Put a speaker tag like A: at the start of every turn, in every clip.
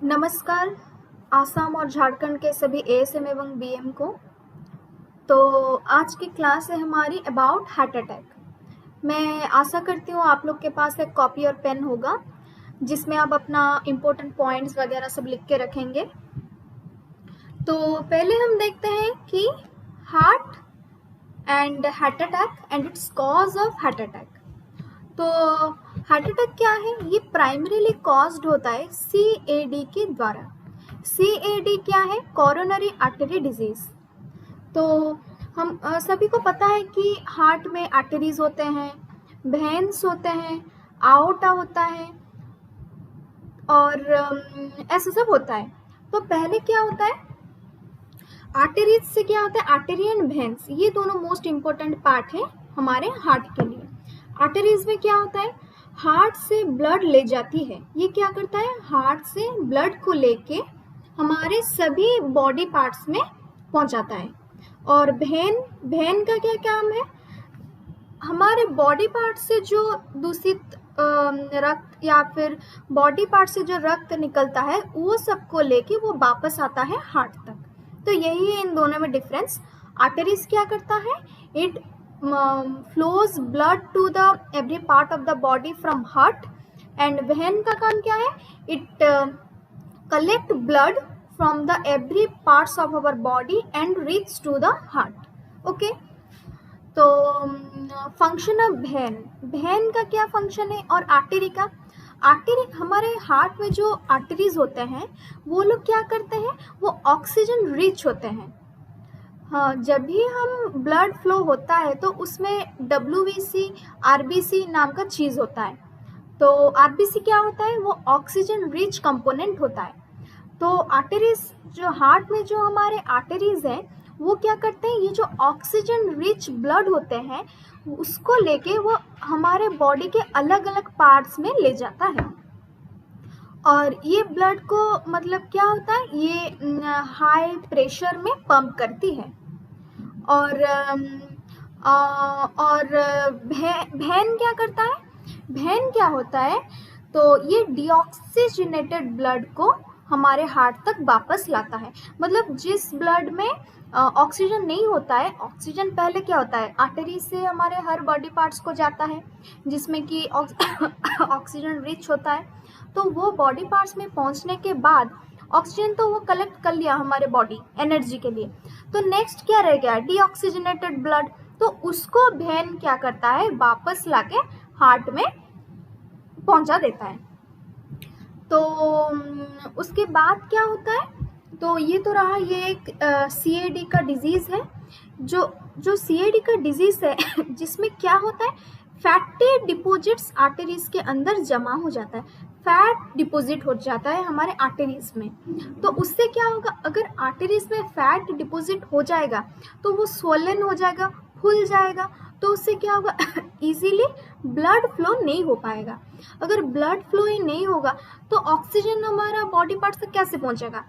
A: नमस्कार। आसाम और झारखंड के सभी एएसएम एवं बीएम को। तो आज की क्लास है हमारी अबाउट हार्ट अटैक। मैं आशा करती हूँ आप लोग के पास एक कॉपी और पेन होगा जिसमें आप अपना इम्पोर्टेंट पॉइंट्स वगैरह सब लिख के रखेंगे। तो पहले हम देखते हैं कि heart and heart attack and it's cause of heart attack. तो हार्ट अटैक क्या है? ये प्राइमरीली कॉज्ड होता है सीएडी के द्वारा। सीएडी क्या है? Coronary artery disease. तो हम सभी को पता है कि हार्ट में आर्टरीज होते हैं, वेन्स होते हैं, आओर्टा होता है और ऐसा सब होता है। तो पहले क्या होता है, आर्टरीज से क्या होता है, आर्टरी एंड वेन्स, ये दोनों मोस्ट इम्पोर्टेंट पार्ट है हमारे हार्ट के लिए। आर्टरीज में क्या होता है, हार्ट से ब्लड ले जाती है। ये क्या करता है, हार्ट से ब्लड को लेके हमारे सभी बॉडी पार्ट्स में पहुंचाता है। और वेन का क्या काम है, हमारे बॉडी पार्ट से जो दूषित रक्त या फिर बॉडी पार्ट से जो रक्त निकलता है वो सबको लेके वो वापस आता है हार्ट तक। तो यही है इन दोनों में डिफरेंस। आर्टरीज क्या करता है, it flows blood to the every part of the body from heart. And vein का काम क्या है, it collect blood from the every parts of our body and reach to the heart. Okay. तो function of vein का क्या function है और artery का। आर्टरी, हमारे हार्ट में जो आर्टरीज होते हैं वो लोग क्या करते हैं, वो ऑक्सीजन रिच होते हैं। हाँ, जब भी हम ब्लड फ्लो होता है तो उसमें WBC RBC नाम का चीज़ होता है। तो RBC क्या होता है, वो ऑक्सीजन रिच कंपोनेंट होता है। तो आर्टरीज, जो हार्ट में जो हमारे आर्टरीज हैं वो क्या करते हैं, ये जो ऑक्सीजन रिच ब्लड होते हैं उसको लेके वो हमारे बॉडी के अलग अलग पार्ट्स में ले जाता है। और ये ब्लड को मतलब क्या होता है, ये हाई प्रेशर में पंप करती है। और वेन क्या करता है, वेन क्या होता है, तो ये डीऑक्सीजनेटेड ब्लड को हमारे हार्ट तक वापस लाता है। मतलब जिस ब्लड में ऑक्सीजन नहीं होता है, ऑक्सीजन पहले क्या होता है, आर्टरी से हमारे हर बॉडी पार्ट्स को जाता है जिसमें कि ऑक्सीजन रिच होता है। तो वो बॉडी पार्ट्स में पहुंचने के बाद ऑक्सीजन तो वो कलेक्ट कर लिया हमारे बॉडी एनर्जी के लिए, तो नेक्स्ट क्या रह गया, डीऑक्सीजनेटेड ब्लड। तो उसको वेन क्या करता है, वापस लाके हार्ट में पहुंचा देता है। तो उसके बाद क्या होता है, तो ये तो रहा, ये एक CAD का डिजीज़ है। जो CAD का डिजीज़ है जिसमें क्या होता है, फैटी डिपॉजिट्स आर्टरीज के अंदर जमा हो जाता है, फैट डिपॉजिट हो जाता है हमारे आर्टरीज में। तो उससे क्या होगा, अगर आर्टरीज में फैट डिपॉजिट हो जाएगा तो वो स्वोलन हो जाएगा, फूल जाएगा। तो उससे क्या होगा, इजीली ब्लड फ्लो नहीं हो पाएगा। अगर ब्लड फ्लो ही नहीं होगा तो ऑक्सीजन हमारा बॉडी पार्ट तक कैसे पहुंचेगा।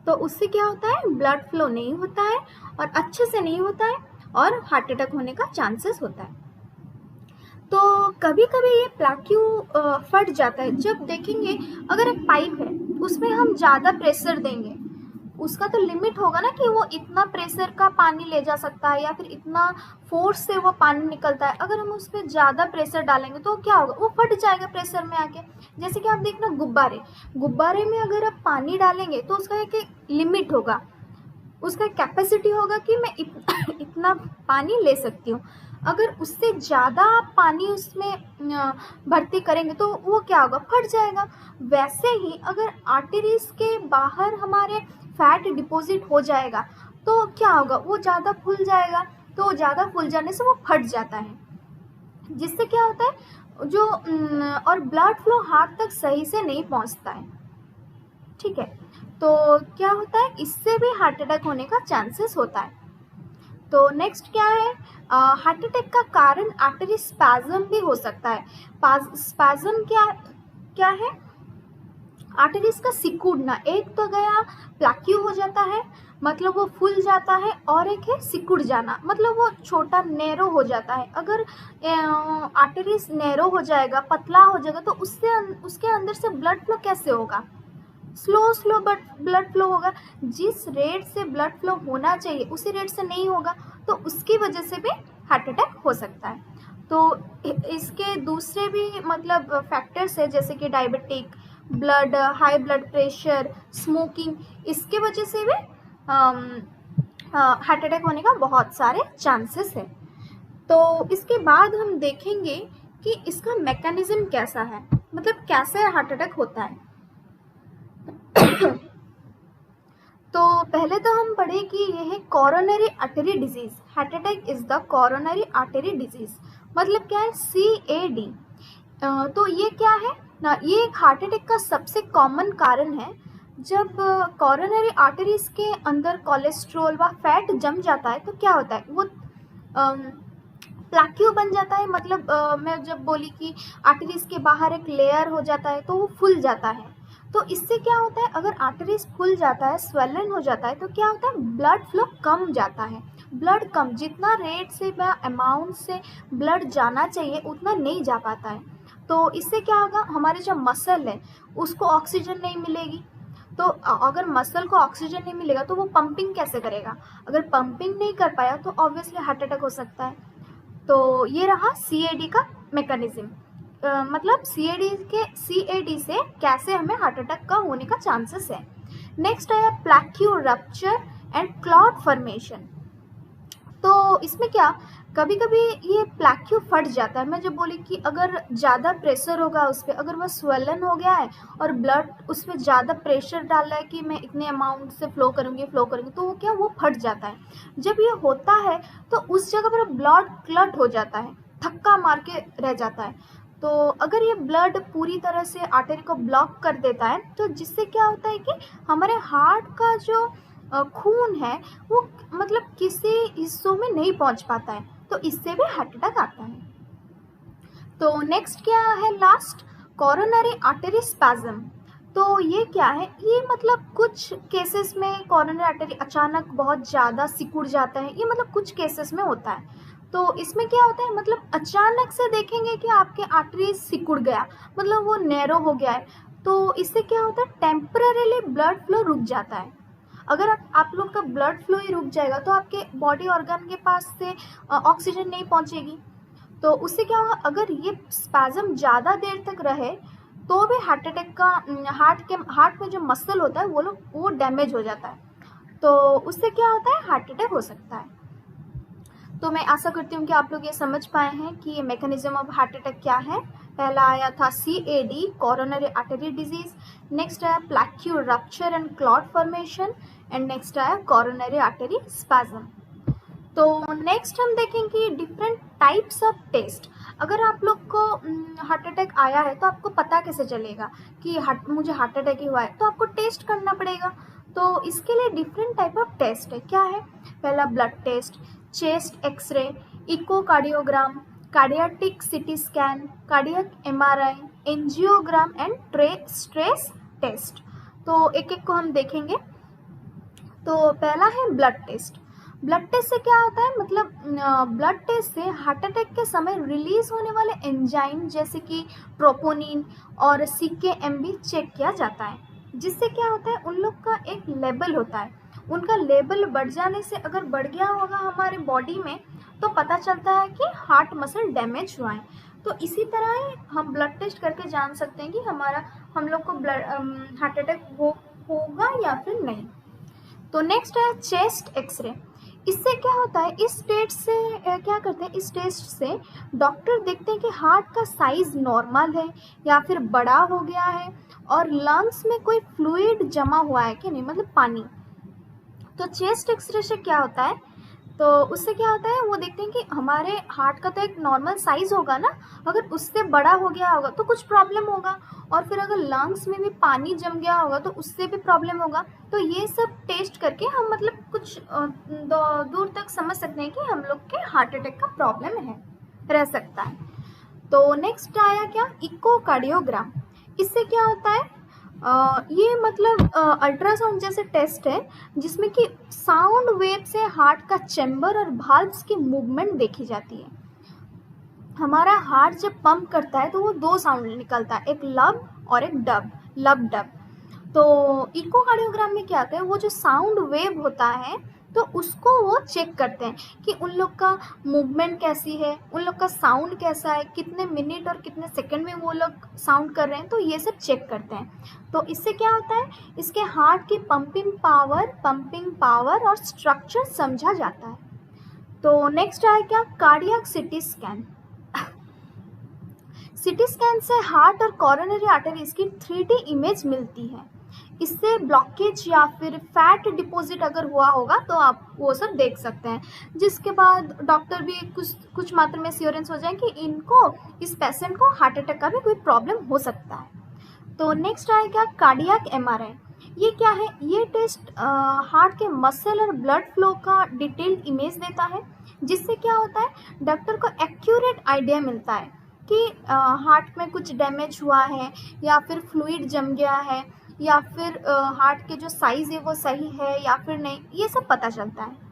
A: तो उससे क्या होता है, ब्लड फ्लो नहीं होता है और अच्छे से नहीं होता है और हार्ट अटैक होने का चांसेस होता है। तो कभी कभी ये प्लाक्यू फट जाता है। जब देखेंगे, अगर एक पाइप है उसमें हम ज़्यादा प्रेशर देंगे, उसका तो लिमिट होगा ना कि वो इतना प्रेशर का पानी ले जा सकता है या फिर इतना फोर्स से वो पानी निकलता है। अगर हम उस पर ज़्यादा प्रेशर डालेंगे तो क्या होगा, वो फट जाएगा प्रेशर में आके। जैसे कि आप देखना, गुब्बारे में अगर आप पानी डालेंगे तो उसका एक लिमिट होगा, उसका कैपेसिटी होगा कि मैं इतना पानी ले सकती हूँ। अगर उससे ज़्यादा आप पानी उसमें भर्ती करेंगे तो वो क्या होगा, फट जाएगा। वैसे ही अगर आर्टरीज के बाहर हमारे फैट डिपॉजिट हो जाएगा तो क्या होगा, वो ज़्यादा फूल जाएगा। तो ज़्यादा फूल जाने से वो फट जाता है, जिससे क्या होता है, जो और ब्लड फ्लो हार्ट तक सही से नहीं पहुंचता है। ठीक है, तो क्या होता है, इससे भी हार्ट अटैक होने का चांसेस होता है। तो नेक्स्ट क्या है, हार्ट अटैक का कारण आर्टरी स्पैज्म भी हो सकता है। स्पैज्म क्या क्या है, आर्टरीज का सिकुड़ना। एक तो गया प्लाक्यू हो जाता है, मतलब वो फूल जाता है, और एक है सिकुड़ जाना, मतलब वो छोटा नैरो हो जाता है। अगर आर्टरीज नैरो हो जाएगा, पतला हो जाएगा, तो उससे उसके अंदर से ब्लड फ्लो कैसे होगा, slow slow but blood flow होगा, जिस रेट से ब्लड फ्लो होना चाहिए उसी रेट से नहीं होगा, तो उसकी वजह से भी हार्ट अटैक हो सकता है। तो इसके दूसरे भी मतलब फैक्टर्स है, जैसे कि diabetic, blood high blood pressure, smoking, इसके वजह से भी हार्ट अटैक होने का बहुत सारे चांसेस है। तो इसके बाद हम देखेंगे कि इसका मैकेनिज्म कैसा है, मतलब कैसे हार्ट अटैक होता है। तो पहले तो हम पढ़े कि यह है coronary artery disease. Heart attack is the coronary artery disease, मतलब क्या है, CAD। तो ये क्या है ना, ये एक हार्ट अटैक का सबसे कॉमन कारण है। जब कोरोनरी आर्टरीज के अंदर कोलेस्ट्रॉल व फैट जम जाता है तो क्या होता है, वो प्लाक्यू बन जाता है। मतलब मैं जब बोली कि आर्टरीज के बाहर एक लेयर हो जाता है तो वो फूल जाता है। तो इससे क्या होता है, अगर आर्टरीज फूल जाता है, स्वेलन हो जाता है, तो क्या होता है, ब्लड फ्लो कम जाता है। ब्लड कम, जितना रेट से या अमाउंट से ब्लड जाना चाहिए उतना नहीं जा पाता है। तो इससे क्या होगा, हमारे जो मसल है उसको ऑक्सीजन नहीं मिलेगी। तो अगर मसल को ऑक्सीजन नहीं मिलेगा तो वो पंपिंग कैसे करेगा, अगर पंपिंग नहीं कर पाया तो ऑब्वियसली हार्ट अटैक हो सकता है। तो ये रहा CAD का मैकेनिज्म, मतलब CAD से कैसे हमें हार्ट अटैक का होने का चांसेस है। नेक्स्ट है प्लैक्यू रप्चर एंड क्लॉट फॉर्मेशन। तो इसमें क्या, कभी कभी ये प्लैक्यू फट जाता है। मैं जब बोली कि अगर ज़्यादा प्रेशर होगा उस पर, अगर वह स्वेलन हो गया है और ब्लड उस पर ज़्यादा प्रेशर डाल रहा है कि मैं इतने अमाउंट से फ्लो करूँगी, तो वो क्या, वो फट जाता है। जब ये होता है तो उस जगह पर ब्लड क्लट हो जाता है, थक्का मार के रह जाता है। तो अगर ये ब्लड पूरी तरह से आर्टरी को ब्लॉक कर देता है तो जिससे क्या होता है कि हमारे हार्ट का जो खून है वो मतलब किसी हिस्सों में नहीं पहुंच पाता है, तो इससे भी हार्ट अटैक आता है। तो नेक्स्ट क्या है, लास्ट, कोरोनरी आर्टरी स्पैज्म। तो ये क्या है, ये मतलब कुछ केसेस में कोरोनरी आर्टरी अचानक बहुत ज़्यादा सिकुड़ जाता है, ये मतलब कुछ केसेस में होता है। तो इसमें क्या होता है, मतलब अचानक से देखेंगे कि आपके आर्टरी सिकुड़ गया, मतलब वो नैरो हो गया है, तो इससे क्या होता है, टेम्पररीली ब्लड फ्लो रुक जाता है। अगर आप लोग का ब्लड फ्लो ही रुक जाएगा तो आपके बॉडी ऑर्गन के पास से ऑक्सीजन नहीं पहुंचेगी, तो उससे क्या होगा, अगर ये स्पैज्म ज़्यादा देर तक रहे तो भी हार्ट अटैक का हार्ट में जो मसल होता है वो डैमेज हो जाता है, तो उससे क्या होता है, हार्ट अटैक हो सकता है। तो मैं आशा करती हूँ कि आप लोग ये समझ पाए हैं कि ये मैकेनिज्म ऑफ हार्ट अटैक क्या है। पहला आया था CAD, coronary artery disease. Next आया plaque rupture and clot formation, and next आया कोरोनरी आर्टरी स्पैज्म। तो नेक्स्ट हम देखेंगे डिफरेंट टाइप्स ऑफ टेस्ट। अगर आप लोग को हार्ट अटैक आया है तो आपको पता कैसे चलेगा कि मुझे हार्ट अटैक ही हुआ है, तो आपको टेस्ट करना पड़ेगा। तो इसके लिए डिफरेंट टाइप ऑफ टेस्ट है। क्या है, पहला blood test, chest X ray, echocardiogram, cardiac CT scan, cardiac MRI, angiogram and stress test. तो एक एक को हम देखेंगे। तो पहला है ब्लड टेस्ट। ब्लड टेस्ट से क्या होता है, मतलब ब्लड टेस्ट से हार्ट अटैक के समय रिलीज होने वाले एंजाइम जैसे कि ट्रोपोनिन और CKMB चेक किया जाता है, जिससे क्या होता है, उन लोग का एक लेवल होता है, उनका लेवल बढ़ जाने से अगर बढ़ गया होगा हमारे बॉडी में तो पता चलता है कि हार्ट मसल डैमेज हुआ है। तो इसी तरह ही हम ब्लड टेस्ट करके जान सकते हैं कि हम लोग को हार्ट अटैक होगा या फिर नहीं। तो नेक्स्ट है चेस्ट एक्सरे। इससे क्या होता है, इस टेस्ट से क्या करते हैं, इस टेस्ट से डॉक्टर देखते हैं कि हार्ट का साइज नॉर्मल है या फिर बड़ा हो गया है और लंग्स में कोई फ्लूइड जमा हुआ है कि नहीं, मतलब पानी। तो चेस्ट एक्सरे से क्या होता है, तो उससे क्या होता है, वो देखते हैं कि हमारे हार्ट का तो एक नॉर्मल साइज होगा ना, अगर उससे बड़ा हो गया होगा तो कुछ प्रॉब्लम होगा, और फिर अगर लंग्स में भी पानी जम गया होगा तो उससे भी प्रॉब्लम होगा। तो ये सब टेस्ट करके हम मतलब कुछ दूर तक समझ सकते हैं कि हम लोग के हार्ट अटैक का प्रॉब्लम रह सकता है। तो नेक्स्ट आया क्या, इकोकार्डियोग्राम। इससे क्या होता है, ये मतलब अल्ट्रासाउंड जैसे टेस्ट है जिसमें कि साउंड वेव से हार्ट का चैम्बर और वाल्व्स की मूवमेंट देखी जाती है। हमारा हार्ट जब पंप करता है तो वो दो साउंड निकलता है, एक लब और एक डब, लब डब। तो इकोकार्डियोग्राम में क्या होता है, वो जो साउंड वेव होता है तो उसको वो चेक करते हैं कि उन लोग का मूवमेंट कैसी है, उन लोग का साउंड कैसा है, कितने मिनट और कितने सेकंड में वो लोग साउंड कर रहे हैं, तो ये सब चेक करते हैं। तो इससे क्या होता है, इसके हार्ट की पंपिंग पावर और स्ट्रक्चर समझा जाता है। तो नेक्स्ट आए क्या, cardiac CT scan. CT scan से हार्ट और कोरोनरी आर्टरीज की 3D इमेज मिलती है। इससे ब्लॉकेज या फिर फैट डिपॉजिट अगर हुआ होगा तो आप वो सब देख सकते हैं, जिसके बाद डॉक्टर भी कुछ मात्रा में श्योरेंस हो जाए कि इस पेशेंट को हार्ट अटैक का भी कोई प्रॉब्लम हो सकता है। तो नेक्स्ट आएगा कार्डियक MRI। ये क्या है, ये टेस्ट हार्ट के मसल और ब्लड फ्लो का डिटेल्ड इमेज देता है, जिससे क्या होता है, डॉक्टर को एक्यूरेट आइडिया मिलता है कि हार्ट में कुछ डैमेज हुआ है या फिर फ्लूइड जम गया है या फिर हार्ट के जो साइज़ है वो सही है या फिर नहीं, ये सब पता चलता है।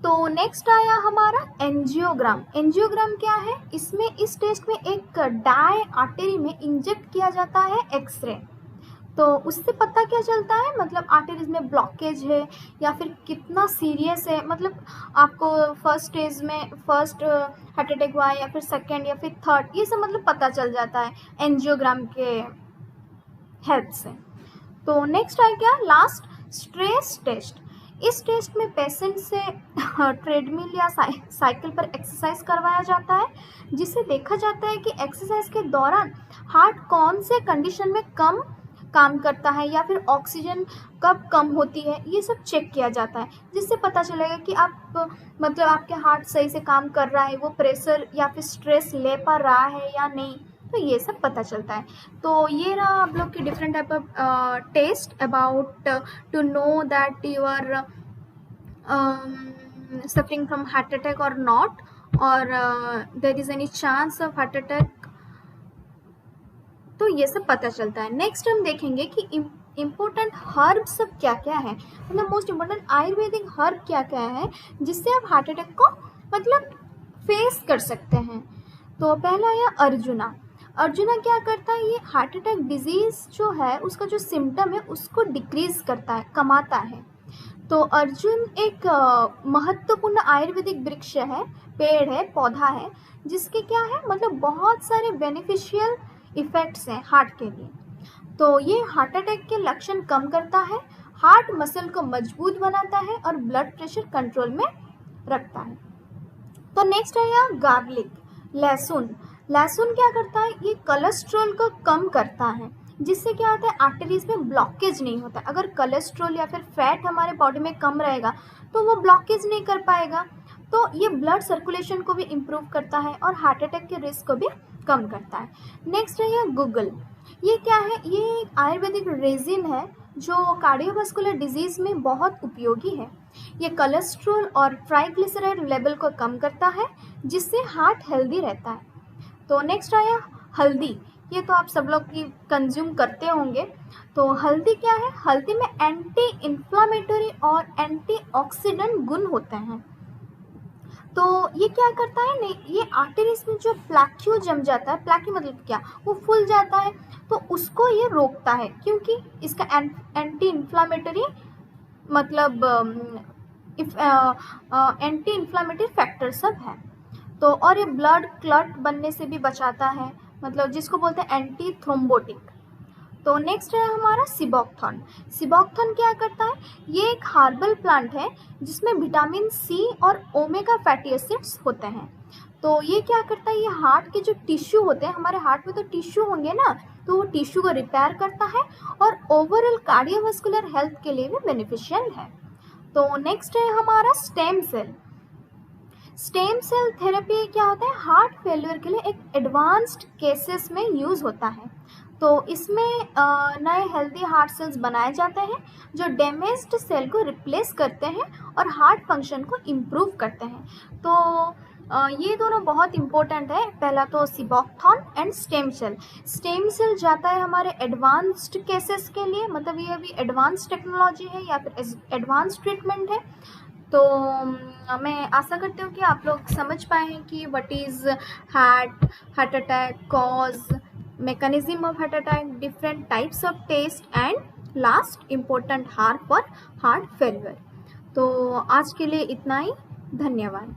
A: तो नेक्स्ट आया हमारा एंजियोग्राम। एंजियोग्राम क्या है, इसमें इस टेस्ट में एक डाई आर्टरी में इंजेक्ट किया जाता है एक्सरे। तो उससे पता क्या चलता है, मतलब आर्टरीज में ब्लॉकेज है या फिर कितना सीरियस है, मतलब आपको फर्स्ट हार्ट अटैक हुआ है या फिर सेकेंड या फिर थर्ड, ये सब मतलब पता चल जाता है एंजियोग्राम के हेल्प से। तो नेक्स्ट है क्या, लास्ट, स्ट्रेस टेस्ट। इस टेस्ट में पेशेंट से ट्रेडमिल या साइकिल पर एक्सरसाइज करवाया जाता है, जिससे देखा जाता है कि एक्सरसाइज के दौरान हार्ट कौन से कंडीशन में कम काम करता है या फिर ऑक्सीजन कब कम होती है, ये सब चेक किया जाता है, जिससे पता चलेगा कि आप मतलब आपके हार्ट सही से काम कर रहा है, वो प्रेशर या फिर स्ट्रेस ले पा रहा है या नहीं, तो ये सब पता चलता है। तो ये रहा आप लोग की different type of test about to know that you are suffering from heart attack और नॉट, और there is any chance of heart attack, तो ये सब पता चलता है। नेक्स्ट हम देखेंगे कि इम्पोर्टेंट हर्ब सब क्या क्या है, मतलब मोस्ट इम्पोर्टेंट आयुर्वेदिक हर्ब क्या क्या है जिससे आप हार्ट अटैक को मतलब फेस कर सकते हैं। तो पहला है अर्जुना। अर्जुना क्या करता है, ये हार्ट अटैक डिजीज जो है उसका जो सिम्टम है उसको डिक्रीज करता है, कमाता है। तो अर्जुन एक महत्वपूर्ण आयुर्वेदिक वृक्ष है, पेड़ है, पौधा है, जिसके क्या है मतलब बहुत सारे बेनिफिशियल इफेक्ट्स हैं हार्ट के लिए। तो ये हार्ट अटैक के लक्षण कम करता है, हार्ट मसल को मजबूत बनाता है और ब्लड प्रेशर कंट्रोल में रखता है। तो नेक्स्ट है यहाँ गार्लिक, लहसुन। लहसुन क्या करता है, ये कोलेस्ट्रॉल को कम करता है, जिससे क्या होता है आर्टरीज में ब्लॉकेज नहीं होता। अगर कोलेस्ट्रॉल या फिर फैट हमारे बॉडी में कम रहेगा तो वो ब्लॉकेज नहीं कर पाएगा, तो ये ब्लड सर्कुलेशन को भी इम्प्रूव करता है और हार्ट अटैक के रिस्क को भी कम करता है। नेक्स्ट है यह गूगल। ये क्या है, ये एक आयुर्वेदिक रेजिन है जो कार्डियोवास्कुलर डिजीज में बहुत उपयोगी है। ये कोलेस्ट्रॉल और ट्राइग्लिसराइड लेवल को कम करता है, जिससे हार्ट हेल्दी रहता है। तो नेक्स्ट आया हल्दी। ये तो आप सब लोग की कंज्यूम करते होंगे। तो हल्दी क्या है, हल्दी में एंटी इन्फ्लामेटरी और एंटीऑक्सीडेंट गुण होते हैं। तो ये क्या करता है, नहीं ये आर्टरीज में जो प्लैक्यू जम जाता है, प्लैक्यू मतलब क्या, वो फूल जाता है, तो उसको ये रोकता है, क्योंकि इसका एंटी इन्फ्लामेटरी मतलब एंटी इन्फ्लामेटरी फैक्टर सब है। तो और ये ब्लड क्लॉट बनने से भी बचाता है, मतलब जिसको बोलते हैं एंटी थ्रोम्बोटिक। तो नेक्स्ट है हमारा सिबोक्थॉन। सिबोक्थॉन क्या करता है, ये एक हार्बल प्लांट है जिसमें विटामिन सी और ओमेगा फैटी एसिड्स होते हैं। तो ये क्या करता है, ये हार्ट के जो टिश्यू होते हैं, हमारे हार्ट में तो टिश्यू होंगे ना, तो वो टिश्यू को रिपेयर करता है और ओवरऑल कार्डियोवास्कुलर हेल्थ के लिए भी बेनिफिशियल है। तो नेक्स्ट है हमारा stem cell. Stem cell therapy क्या होता है, हार्ट फेलियर के लिए एक एडवांस्ड केसेस में यूज़ होता है। तो इसमें नए हेल्दी हार्ट सेल्स बनाए जाते हैं जो डैमेज्ड सेल को रिप्लेस करते हैं और हार्ट फंक्शन को इम्प्रूव करते हैं। तो ये दोनों बहुत इंपॉर्टेंट है। पहला तो seabuckthorn and stem cell. Stem cell जाता है हमारे एडवांस्ड केसेस के लिए, मतलब ये अभी एडवांस टेक्नोलॉजी है या फिर एडवांस ट्रीटमेंट है। तो मैं आशा करती हूँ कि आप लोग समझ पाए हैं कि what is heart attack cause, mechanism of heart attack, different types of test and last important heart for heart failure. तो आज के लिए इतना ही, धन्यवाद।